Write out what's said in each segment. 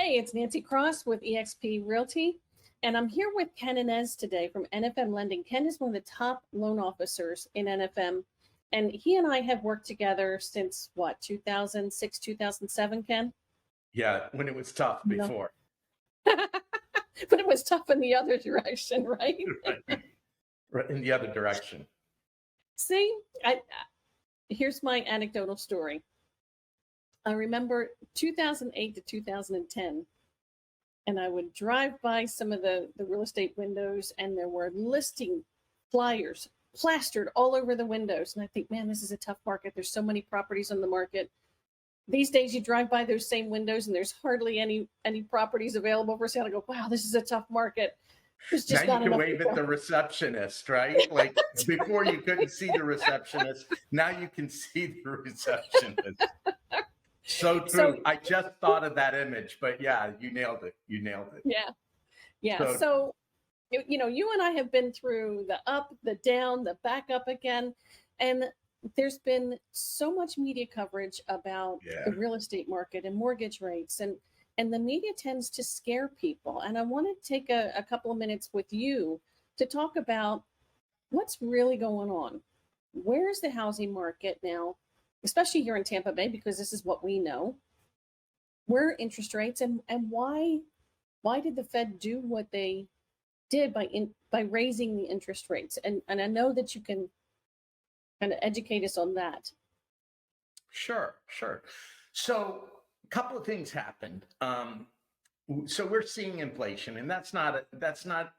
Hey, it's Nancy Cross with eXp Realty, and I'm here with Ken Ynes today from NFM Lending. Ken is one of the top loan officers in NFM, and he and I have worked together since what, 2006, 2007, Ken? Yeah, when it was tough before. But it was tough in the other direction, right? Right, in the other direction. See, here's my anecdotal story. I remember 2008 to 2010, and I would drive by some of the real estate windows, and there were listing flyers plastered all over the windows. And I think, man, this is a tough market. There's so many properties on the market. These days, you drive by those same windows, and there's hardly any properties available for sale. I go, wow, this is a tough market. There's just now not you can enough wave people. at the receptionist, right? Like before you couldn't see the receptionist. Now you can see the receptionist. So true. So, I just thought of that image, but yeah, you nailed it. You nailed it. Yeah. So, you and I have been through the up, the down, the back up again. And there's been so much media coverage about the real estate market and mortgage rates. And the media tends to scare people. And I want to take a couple of minutes with you to talk about what's really going on. Where's the housing market now, especially here in Tampa Bay, because this is what we know. Where are interest rates, and why did the Fed do what they did by raising the interest rates? And I know that you can kind of educate us on that. Sure. So a couple of things happened. So we're seeing inflation, and that's not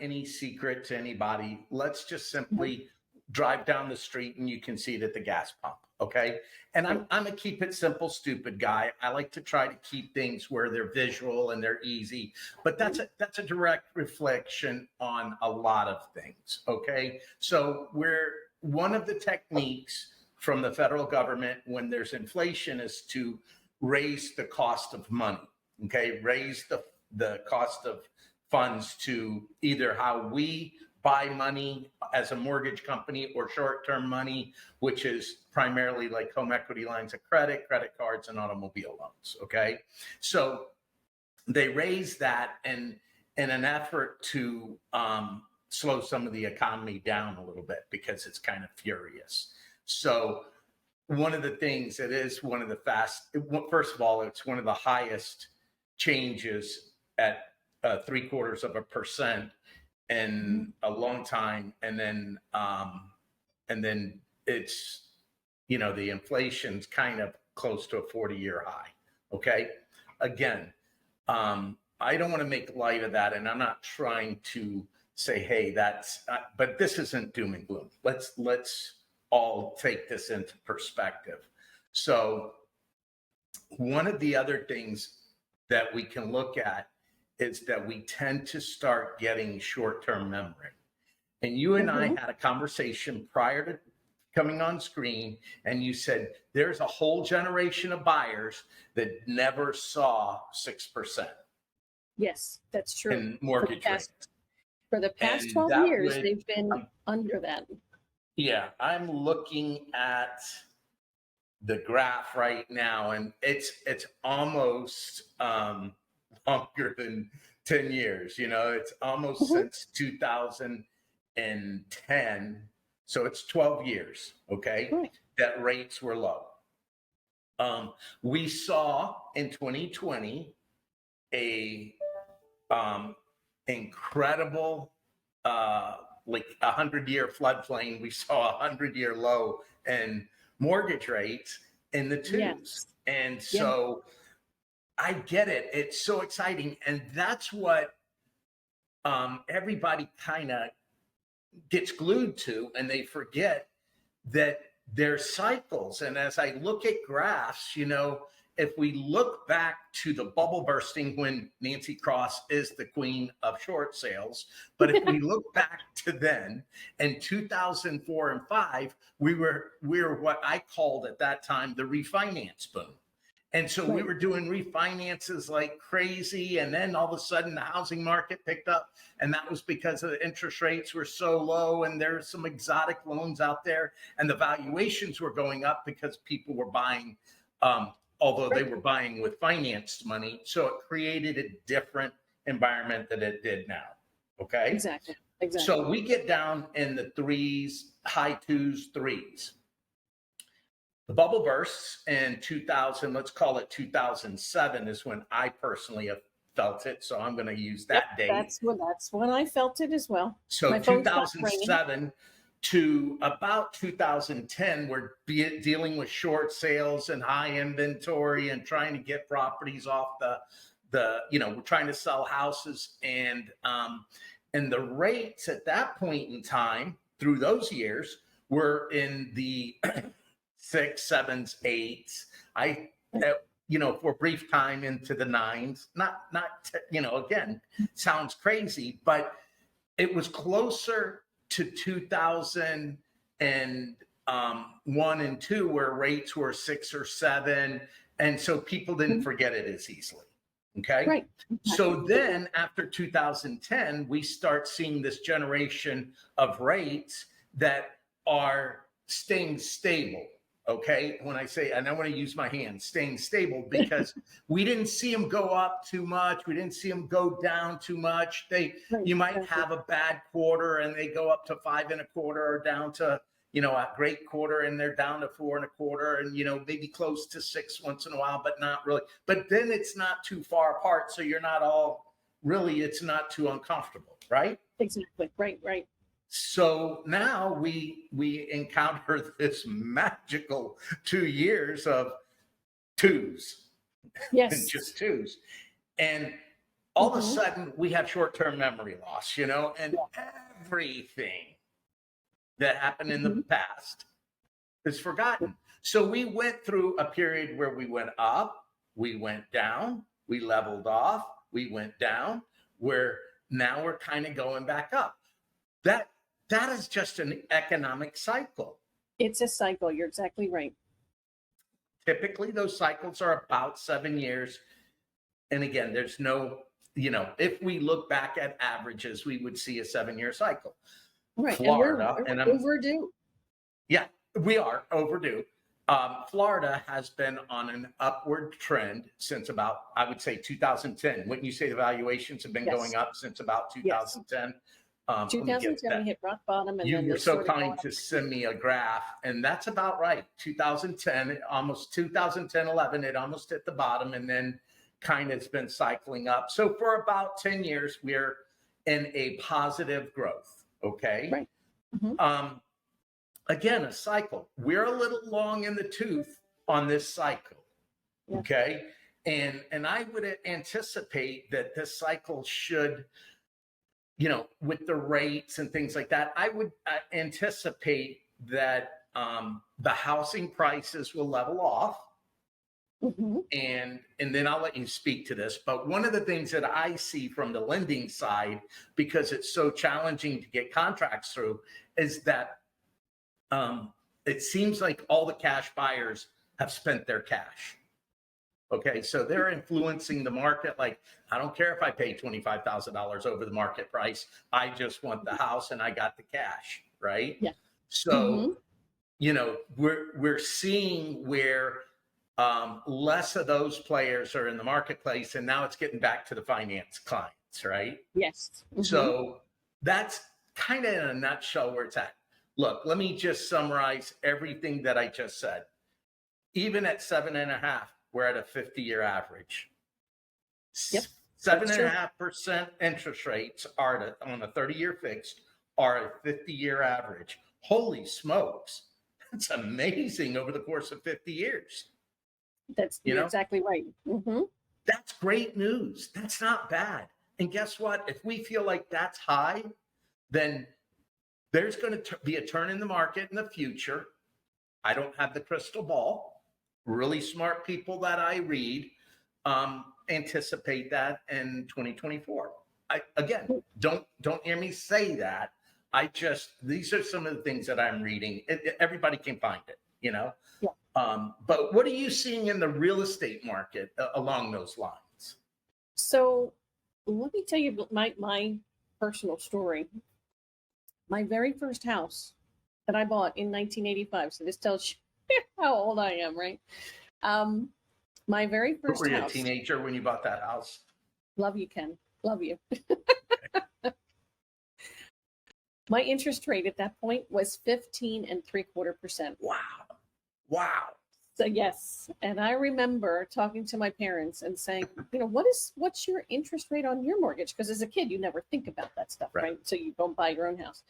any secret to anybody. Let's just simply drive down the street and you can see it at the gas pump. Okay. And I'm a keep it simple, stupid guy. I like to try to keep things where they're visual and they're easy, but that's a direct reflection on a lot of things. Okay. So one of the techniques from the federal government when there's inflation is to raise the cost of money. Okay. Raise the cost of funds to either how we buy money as a mortgage company or short-term money, which is primarily like home equity lines of credit, credit cards, and automobile loans. Okay. So they raise that in an effort to slow some of the economy down a little bit because it's kind of furious. So one of the things that is one of the first of all, it's one of the highest changes at 0.75% in a long time. And then it's, the inflation's kind of close to a 40-year high. Okay. Again, I don't want to make light of that. And I'm not trying to say, hey, but this isn't doom and gloom. Let's all take this into perspective. So one of the other things that we can look at is that we tend to start getting short-term memory. And you and I had a conversation prior to coming on screen, and you said there's a whole generation of buyers that never saw 6%. Yes, that's true. In mortgage rates. For the past 12 years, they've been under that. Yeah, I'm looking at the graph right now, and it's almost longer than 10 years. It's almost since 2010. So it's 12 years, okay, that rates were low. We saw in 2020 a incredible, like 100-year floodplain. We saw a 100-year low in mortgage rates in the twos. Yes. And so I get it. It's so exciting. And that's what everybody kind of gets glued to, and they forget that there's cycles. And as I look at graphs, if we look back to the bubble bursting when Nancy Cross is the queen of short sales, but if we look back to then in 2004 and 5, we were what I called at that time the refinance boom. And so we were doing refinances like crazy. And then all of a sudden the housing market picked up. And that was because the interest rates were so low. And there's some exotic loans out there. And the valuations were going up because people were buying although they were buying with financed money. So it created a different environment than it did now. Okay. Exactly. So we get down in the threes, high twos, threes. The bubble bursts in 2000, let's call it 2007 is when I personally have felt it. So I'm going to use that date. That's when I felt it as well. So my 2007 to about 2010, we're dealing with short sales and high inventory and trying to get properties off we're trying to sell houses, and the rates at that point in time through those years were in the 6s, 7s, 8s. For a brief time into the 9s, again, sounds crazy, but it was closer to 2001 and 2 where rates were 6 or 7. And so people didn't forget it as easily. Okay. Right. So then after 2010, we start seeing this generation of rates that are staying stable. Okay. When I say, and I want to use my hands, staying stable, because we didn't see them go up too much. We didn't see them go down too much. You might have a bad quarter and they go up to 5 1/4 or down to, a great quarter and they're down to 4 1/4 and, maybe close to 6 once in a while, but not really. But then it's not too far apart. So you're not all really, it's not too uncomfortable, right? Exactly. Right. So now we encounter this magical 2 years of twos. Yes. Just twos. And all of a sudden we have short-term memory loss, and everything that happened in the past is forgotten. So we went through a period where we went up, we went down, we leveled off, we went down, where now we're kind of going back up. That is just an economic cycle. It's a cycle. You're exactly right. Typically, those cycles are about 7 years. And again, there's no, if we look back at averages, we would see a 7-year cycle. Right. Florida, and we're overdue. Yeah, we are overdue. Florida has been on an upward trend since about, I would say, 2010. Wouldn't you say the valuations have been going up since about 2010? 2010, we hit rock bottom. And you then were so kind to send me a graph, and that's about right. 2010, almost 2010, 11, it almost hit the bottom, and then kind of has been cycling up. So for about 10 years, we're in a positive growth. Okay. Right. Again, a cycle. We're a little long in the tooth on this cycle. Yeah. Okay. And I would anticipate that this cycle should, with the rates and things like that, I would anticipate that the housing prices will level off. And then I'll let you speak to this. But one of the things that I see from the lending side, because it's so challenging to get contracts through, is that it seems like all the cash buyers have spent their cash. Okay, so they're influencing the market. Like, I don't care if I pay $25,000 over the market price. I just want the house and I got the cash, right? Yeah. So, we're seeing where less of those players are in the marketplace, and now it's getting back to the finance clients, right? Yes. So that's kind of in a nutshell where it's at. Look, let me just summarize everything that I just said. Even at 7.5, we're at a 50-year average. Yep. 7.5% interest rates are on a 30-year fixed are a 50-year average. Holy smokes. That's amazing over the course of 50 years. You're exactly right. That's great news. That's not bad. And guess what? If we feel like that's high, then there's going to be a turn in the market in the future. I don't have the crystal ball. Really smart people that I read anticipate that in 2024. Don't hear me say that. These are some of the things that I'm reading. Everybody can find it, Yeah. But what are you seeing in the real estate market along those lines? So let me tell you my personal story. My very first house that I bought in 1985. So this tells you how old I am, right? My very first Were you a house. teenager when you bought that house? Love you, Ken. Love you. My interest rate at that point was 15.75%. Wow. Wow. So yes, and I remember talking to my parents and saying, what's your interest rate on your mortgage? Because as a kid, you never think about that stuff, right? So you don't buy your own house.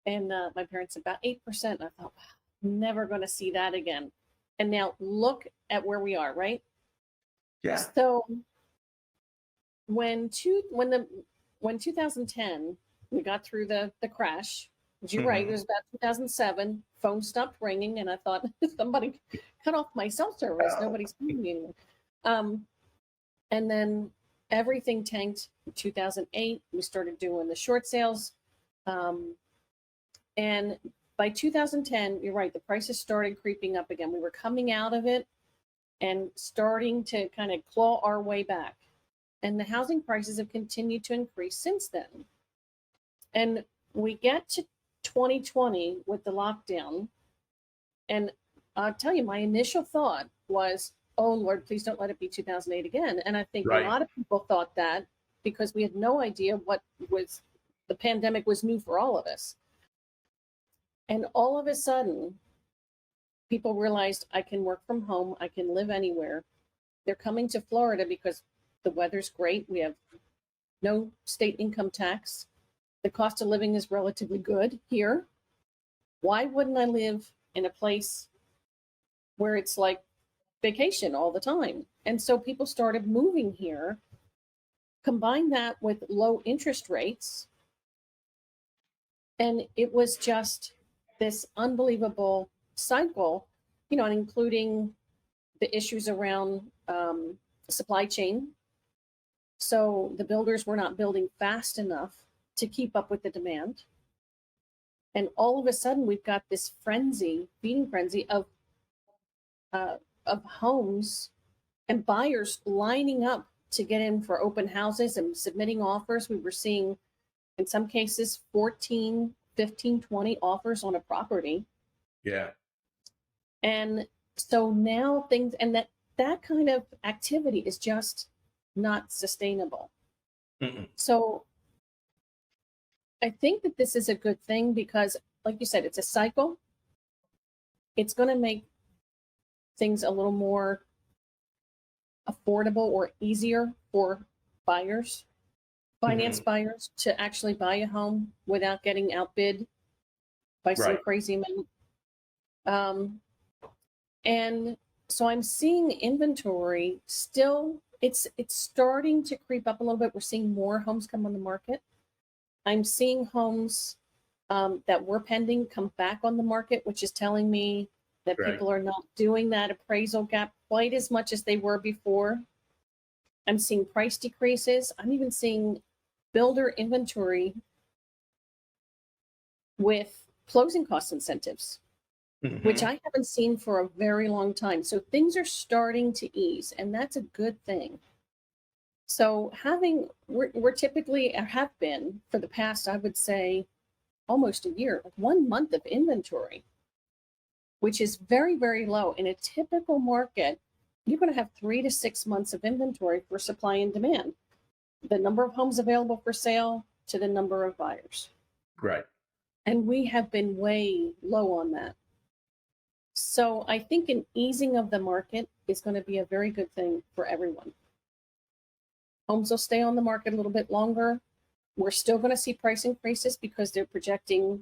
And my parents said about 8%. And I thought, wow, never going to see that again. And now look at where we are, right? Yeah. So when 2010 we got through the crash, you're right, it was about 2007. Phone stopped ringing, and I thought somebody cut off my cell service. Nobody's calling me anymore. And then everything tanked in 2008. We started doing the short sales. And by 2010, you're right, the prices started creeping up again. We were coming out of it and starting to kind of claw our way back. And the housing prices have continued to increase since then. And we get to 2020 with the lockdown. And I'll tell you, my initial thought was, oh, Lord, please don't let it be 2008 again. And I think a lot of people thought that because we had no idea what was, the pandemic was new for all of us. And all of a sudden, people realized I can work from home. I can live anywhere. They're coming to Florida because the weather's great. We have no state income tax. The cost of living is relatively good here. Why wouldn't I live in a place where it's like vacation all the time? And so people started moving here. Combine that with low interest rates, and it was just this unbelievable cycle, and including the issues around supply chain. So the builders were not building fast enough to keep up with the demand. And all of a sudden, we've got this feeding frenzy of homes and buyers lining up to get in for open houses and submitting offers. We were seeing, in some cases, 14, 15, 20 offers on a property. Yeah. And so now things, and that kind of activity is just not sustainable. Mm-mm. So I think that this is a good thing because, like you said, it's a cycle. It's going to make things a little more affordable or easier for buyers, finance buyers, to actually buy a home without getting outbid by some crazy man. And so I'm seeing inventory still, it's starting to creep up a little bit. We're seeing more homes come on the market. I'm seeing homes that were pending come back on the market, which is telling me that people are not doing that appraisal gap quite as much as they were before. I'm seeing price decreases. I'm even seeing builder inventory with closing cost incentives, which I haven't seen for a very long time. So things are starting to ease, and that's a good thing. So we're typically, have been for the past, I would say, almost a year, 1 month of inventory, which is very, very low. In a typical market, you're going to have 3 to 6 months of inventory for supply and demand. The number of homes available for sale to the number of buyers. Right. And we have been way low on that. So I think an easing of the market is going to be a very good thing for everyone. Homes will stay on the market a little bit longer. We're still going to see price increases because they're projecting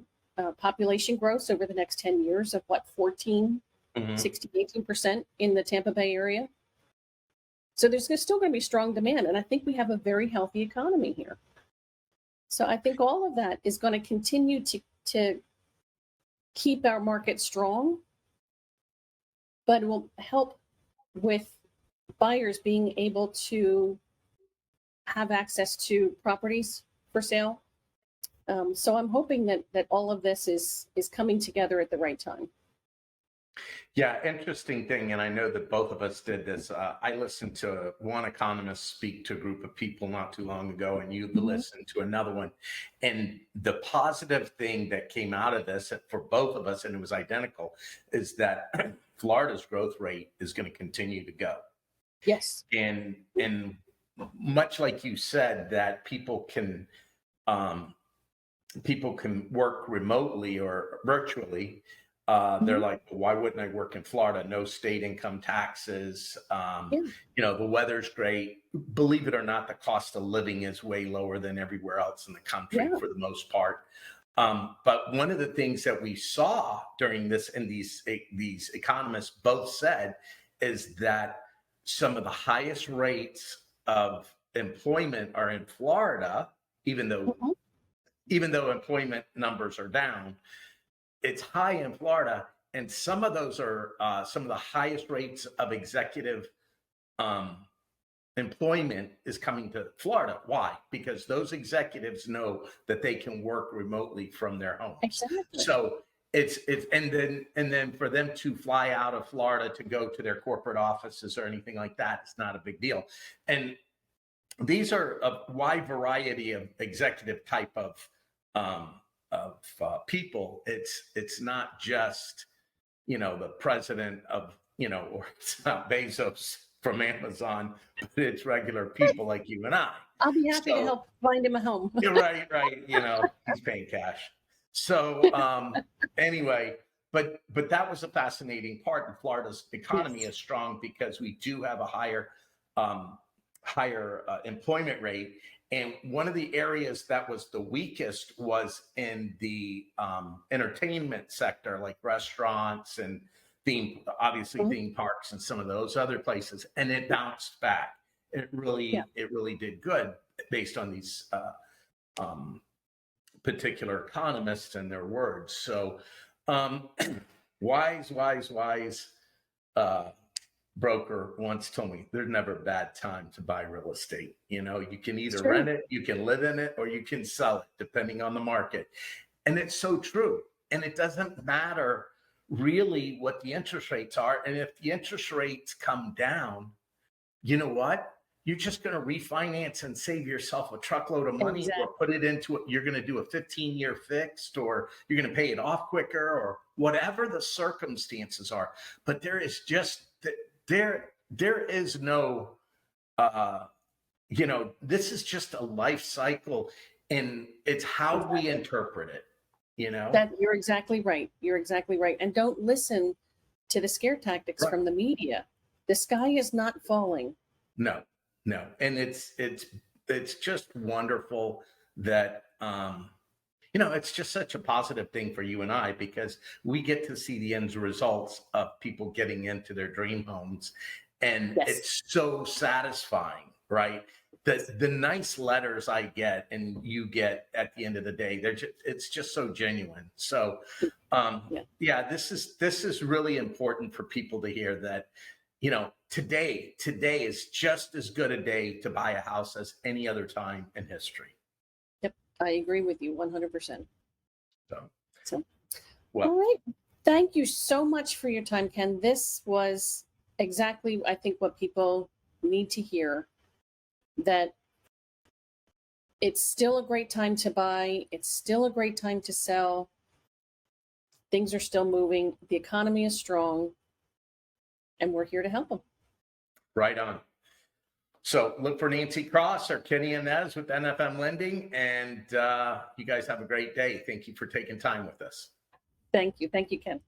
population growth over the next 10 years of 14, 16, 18% in the Tampa Bay area. So there's still going to be strong demand. And I think we have a very healthy economy here. So I think all of that is going to continue to keep our market strong, but it will help with buyers being able to have access to properties for sale. So I'm hoping that all of this is coming together at the right time. Yeah, interesting thing, and I know that both of us did this. I listened to one economist speak to a group of people not too long ago, and you listened to another one. And the positive thing that came out of this for both of us, and it was identical, is that Florida's growth rate is going to continue to go. Yes. And much like you said, that people can work remotely or virtually. They're like, why wouldn't I work in Florida? No state income taxes. The weather's great. Believe it or not, the cost of living is way lower than everywhere else in the country for the most part. But one of the things that we saw during this, and these economists both said, is that some of the highest rates of employment are in Florida, even though employment numbers are down. It's high in Florida, and some of those are some of the highest rates of executive employment is coming to Florida. Why? Because those executives know that they can work remotely from their homes. Exactly. So it's and then for them to fly out of Florida to go to their corporate offices or anything like that, it's not a big deal. And these are a wide variety of executive type of people. It's not just the president of or it's not Bezos from Amazon, but it's regular people like you and I. I'll be happy to help find him a home. Right. He's paying cash. So anyway, but that was a fascinating part. And Florida's economy is strong because we do have a higher employment rate. And one of the areas that was the weakest was in the entertainment sector, like restaurants and theme parks and some of those other places. And it bounced back. It really did good based on these particular economists and their words. So wise broker once told me there's never a bad time to buy real estate. You can either rent it, you can live in it, or you can sell it, depending on the market. And it's so true. And it doesn't matter really what the interest rates are. And if the interest rates come down, you know what? You're just going to refinance and save yourself a truckload of money, or put it into it. You're going to do a 15-year fixed, or you're going to pay it off quicker, or whatever the circumstances are. But there is just there is no this is just a life cycle, and it's how we interpret it. That you're exactly right. And don't listen to the scare tactics from the media. The sky is not falling. No. And it's just wonderful that it's just such a positive thing for you and I, because we get to see the end results of people getting into their dream homes, and it's so satisfying, right? The nice letters I get and you get at the end of the day, it's just so genuine. So this is really important for people to hear that. Today is just as good a day to buy a house as any other time in history. Yep, I agree with you 100%. So well, all right. Thank you so much for your time, Ken. This was exactly, I think, what people need to hear, that it's still a great time to buy. It's still a great time to sell. Things are still moving. The economy is strong. And we're here to help them. Right on. So look for Nancy Cross or Ken Ynes with NFM Lending. And you guys have a great day. Thank you for taking time with us. Thank you. Thank you, Ken.